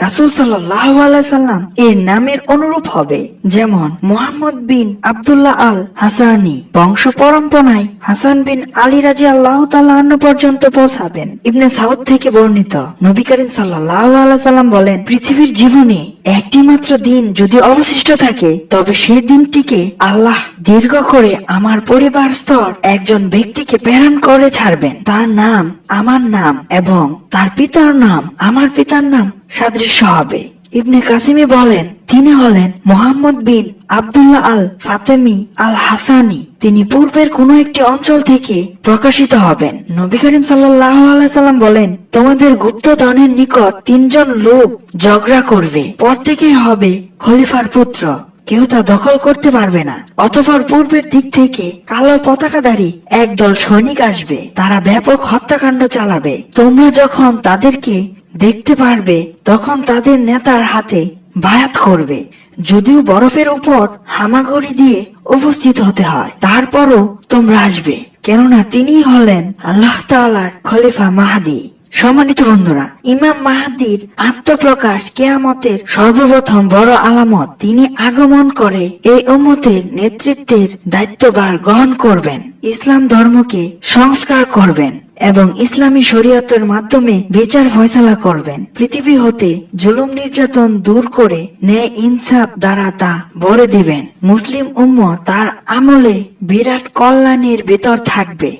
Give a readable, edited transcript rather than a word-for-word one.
রাসূল সাল্লাল্লাহু আলাইহি সাল্লাম এর নামের অনুরূপ হবে। যেমন মুহাম্মদ বিন আব্দুল্লাহ আল হাসানি বংশ পরম্পরায় হাসান বিন আলী রাদিয়াল্লাহু তাআলা আনহু পর্যন্ত পৌঁছাবেন। ইবনে সাউদ থেকে বর্ণিত, নবী করিম সাল্লাল্লাহু আলাইহি সাল্লাম বলেন, পৃথিবীর জীবনে একটি মাত্র দিন যদি অবশিষ্ট থাকে, তবে সেই দিনটিকে আল্লাহ দীর্ঘ করে আমার পরিবার স্তর একজন ব্যক্তিকে প্রেরণ করে ছাড়বেন। তার নাম আমার নাম এবং তার পিতার নাম আমার পিতার নাম সাদৃশ্য হবে। ইবনে কাসিমি বলেন, তিনি হলেন মুহাম্মদ বিন আব্দুল্লাহ আল ফাতেমি আল হাসানি। তিনি পূর্বের কোন একটি অঞ্চল থেকে প্রকাশিত হবেন। নবী করিম সাল্লাল্লাহু আলাইহি সাল্লাম বলেন, তোমাদের গুপ্তধনের নিকট তিনজন লোক ঝগড়া করবে, প্রত্যেকেই হবে খলিফার পুত্র, কেউ তা দখল করতে পারবে না। অতঃপর পূর্বের দিক থেকে কালো পতাকাধারী একদল সৈনিক আসবে, তারা ব্যাপক হত্যাকাণ্ড চালাবে। তোমরা যখন তাদেরকে দেখতে পারবে, তখন তাদের নেতার হাতে বায়াত করবে, যদিও বরফের উপর হামাগুড়ি দিয়ে উপস্থিত হতে হয়, তারপরও তোমরা আসবে, কেননা তিনি হলেন আল্লাহ তাআলার খলিফা মাহদী। সম্মানিত বন্ধুরা, ইমাম মাহদীর আত্মপ্রকাশ কিয়ামতের সর্বপ্রথম বড় আলামত। তিনি আগমন করে এই উম্মতের নেতৃত্বের দায়িত্বভার গ্রহণ করবেন, ইসলাম ধর্মকে সংস্কার করবেন এবং ইসলামী শরীয়তের মাধ্যমে বিচার ফয়সালা করবেন। পৃথিবী হতে জুলুম নির্যাতন দূর করে ন্যায় ইনসাফ দ্বারা তা ভরে দিবেন। মুসলিম উম্মত তার আমলে বিরাট কল্যাণের ভিতর থাকবে।